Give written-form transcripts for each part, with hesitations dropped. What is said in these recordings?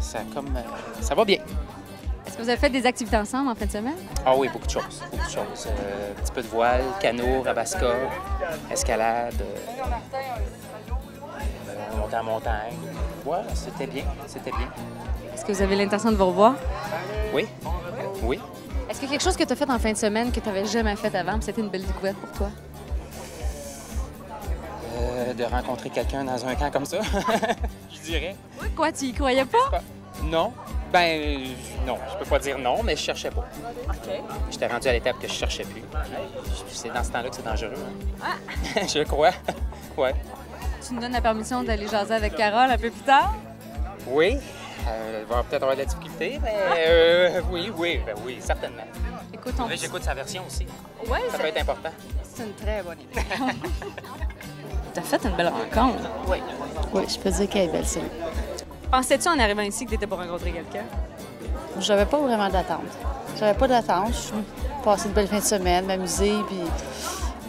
ça va bien. Est-ce que vous avez fait des activités ensemble en fin de semaine? Ah oui, beaucoup de choses, beaucoup de choses. Un petit peu de voile, canot, rabasca, escalade, monter en montagne. Ouais, c'était bien, c'était bien. Est-ce que vous avez l'intention de vous revoir? Oui, oui. Est-ce qu'il y a quelque chose que tu as fait en fin de semaine que tu n'avais jamais fait avant, puis c'était une belle découverte pour toi? De rencontrer quelqu'un dans un camp comme ça, je dirais. Quoi, tu y croyais pas? Non. Ben, non, je peux pas dire non, mais je cherchais pas. OK. J'étais rendu à l'étape que je cherchais plus. C'est dans ce temps-là que c'est dangereux. Hein? Je crois. Ouais. Tu nous donnes la permission d'aller jaser avec Carole un peu plus tard? Oui. Elle va peut-être avoir de la difficulté, mais oui, certainement. Écoute, J'écoute sa version aussi. Ouais, ça peut être important. C'est une très bonne idée. T'as fait une belle rencontre. Oui. Oui, je peux dire qu'elle est belle, celle-là. Pensais-tu en arrivant ici que tu étais pour rencontrer quelqu'un? J'avais pas vraiment d'attente. J'avais pas d'attente. Je suis passé une belle fin de semaine, m'amuser, puis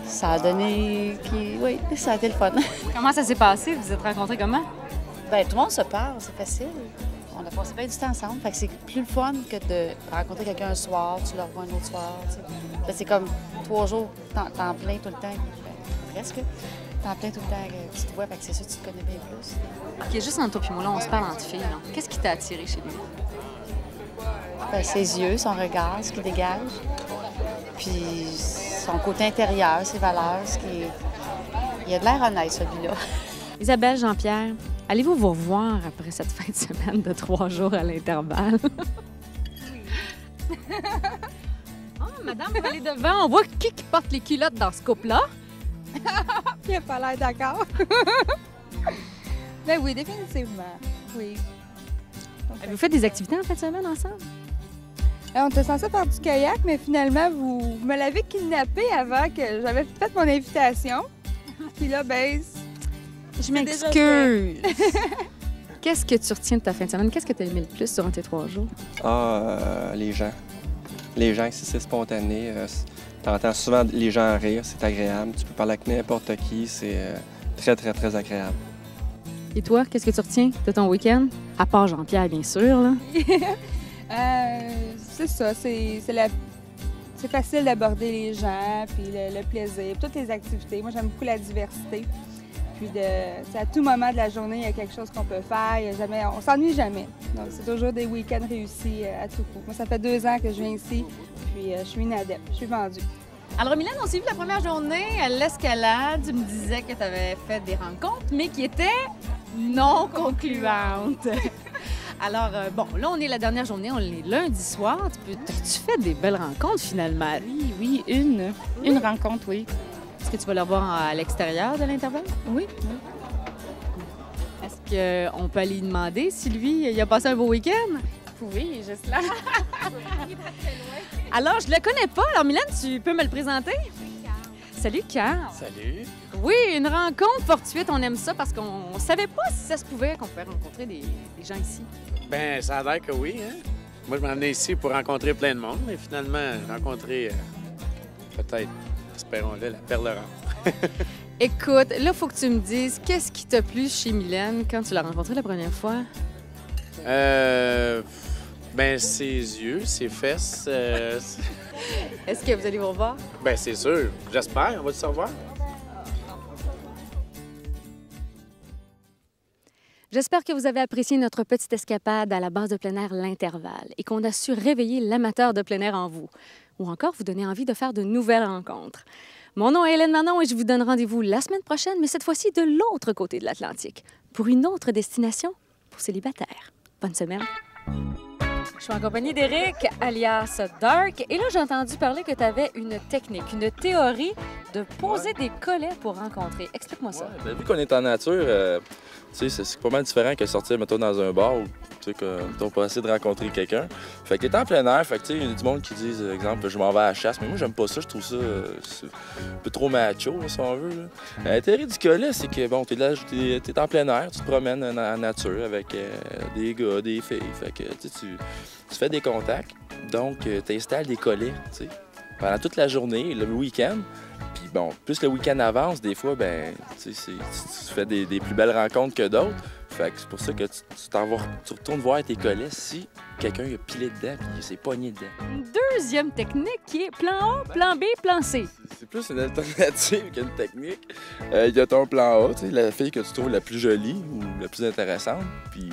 ça a donné... Oui, ça a été le fun. Comment ça s'est passé? Vous vous êtes rencontrés comment? Bien, tout le monde se parle, c'est facile. On a passé bien du temps ensemble, fait que c'est plus le fun que de rencontrer quelqu'un un soir, tu le revois un autre soir, tu sais. Là, c'est comme 3 jours, temps plein tout le temps, presque. Temps plein tout le temps que tu te vois, fait que c'est sûr que tu te connais bien plus. OK, juste entre toi et moi, là, on se parle entre filles. Qu'est-ce qui t'a attiré chez lui? Bien, ses yeux, son regard, ce qu'il dégage, puis son côté intérieur, ses valeurs, Il a de l'air honnête, celui-là. Isabelle, Jean-Pierre, allez-vous vous revoir après cette fin de semaine de 3 jours à l'intervalle? Oui. Oh, madame, vous allez devant. On voit qui porte les culottes dans ce couple-là. Il n'a pas l'air d'accord. Ben oui, définitivement. Oui. Avez-vous fait des activités en fin de semaine ensemble? On était censé faire du kayak, mais finalement, vous me l'avez kidnappé avant que j'avais fait mon invitation. Puis là, ben... Je m'excuse. Qu'est-ce que tu retiens de ta fin de semaine? Qu'est-ce que tu as aimé le plus durant tes 3 jours? Les gens. Les gens, c'est spontané. T'entends souvent les gens rire, c'est agréable. Tu peux parler avec n'importe qui, c'est très, très, très agréable. Et toi, qu'est-ce que tu retiens de ton week-end? À part Jean-Pierre, bien sûr, là. C'est ça, c'est facile d'aborder les gens, puis le plaisir, toutes les activités. Moi, j'aime beaucoup la diversité. Puis à tout moment de la journée, il y a quelque chose qu'on peut faire. On s'ennuie jamais. Donc, c'est toujours des week-ends réussis à tout coup. Moi, ça fait 2 ans que je viens ici, puis je suis une adepte. Je suis vendue. Alors, Mylène, on s'est vu la première journée à l'escalade. Tu me disais que tu avais fait des rencontres, mais qui étaient non concluantes. Alors, bon, là, on est la dernière journée, on est lundi soir. As-tu fait des belles rencontres, finalement? Oui, une rencontre, oui. Est-ce que tu vas le voir à l'extérieur de l'intervalle? Oui. Est-ce qu'on peut aller lui demander si lui, il a passé un beau week-end? Oui, juste là. Alors, je le connais pas. Alors, Mylène, tu peux me le présenter? Salut, Carl. Salut. Oui, une rencontre fortuite. On aime ça parce qu'on savait pas si ça se pouvait qu'on pouvait rencontrer des gens ici. Bien, ça a l'air que oui, hein? Moi, je m'en venais ici pour rencontrer plein de monde, mais finalement, rencontrer peut-être, espérons-le, la perle rare. Écoute, là, il faut que tu me dises qu'est-ce qui t'a plu chez Mylène quand tu l'as rencontrée la première fois? Ben, ses yeux, ses fesses. Est-ce que vous allez vous revoir? Ben, c'est sûr. J'espère. On va se revoir. J'espère que vous avez apprécié notre petite escapade à la base de plein air L'Intervalle et qu'on a su réveiller l'amateur de plein air en vous, ou encore vous donner envie de faire de nouvelles rencontres. Mon nom est Hélène Manon et je vous donne rendez-vous la semaine prochaine, mais cette fois-ci de l'autre côté de l'Atlantique, pour une autre destination pour célibataires. Bonne semaine! Je suis en compagnie d'Éric, alias Dark. Et là, j'ai entendu parler que tu avais une technique, une théorie de poser des collets pour rencontrer. Explique-moi ça. Ouais, vu qu'on est en nature, c'est pas mal différent que sortir, mettons, dans un bar où on peut essayer de rencontrer quelqu'un. Fait que t'es en plein air, fait que il y a du monde qui disent, exemple, je m'en vais à la chasse. Mais moi, j'aime pas ça, je trouve ça un peu trop macho, là, si on veut. La théorie du collet, c'est que, bon, t'es en plein air, tu te promènes en nature avec des gars, des filles. Fait que, tu fais des contacts, donc tu installes des collets, tu sais, pendant toute la journée, le week-end. Puis bon, plus le week-end avance, des fois, ben, tu fais des plus belles rencontres que d'autres. Fait que c'est pour ça que tu retournes voir tes collets si quelqu'un a pilé dedans et il s'est pogné dedans. Une deuxième technique qui est plan A, plan B, plan C. C'est plus une alternative qu'une technique. Il y a ton plan A, tu sais, la fille que tu trouves la plus jolie ou la plus intéressante. Puis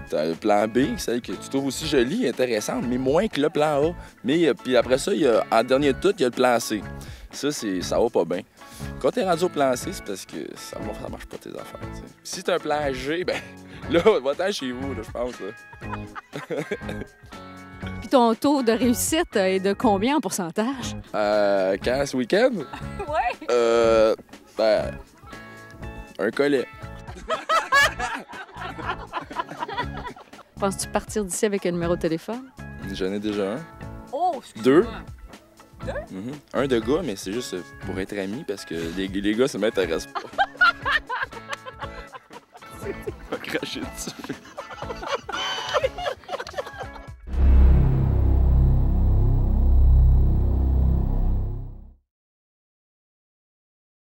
t'as le plan B, celle que tu trouves aussi jolie et intéressante, mais moins que le plan A. Mais puis après ça, en dernier de tout, il y a le plan C. Ça va pas bien. Quand t'es rendu au plan C, c'est parce que ça marche pas tes affaires. T'sais. Si t'as un plan G, ben là, va-t'en chez vous, là, je pense. Puis ton taux de réussite est de combien en pourcentage? Quand ce week-end? Ouais. Ben, un collet. Penses-tu partir d'ici avec un numéro de téléphone? J'en ai déjà un. Oh, Deux. Un de gars, mais c'est juste pour être amis parce que les gars, ça m'intéresse pas. Pas cracher dessus.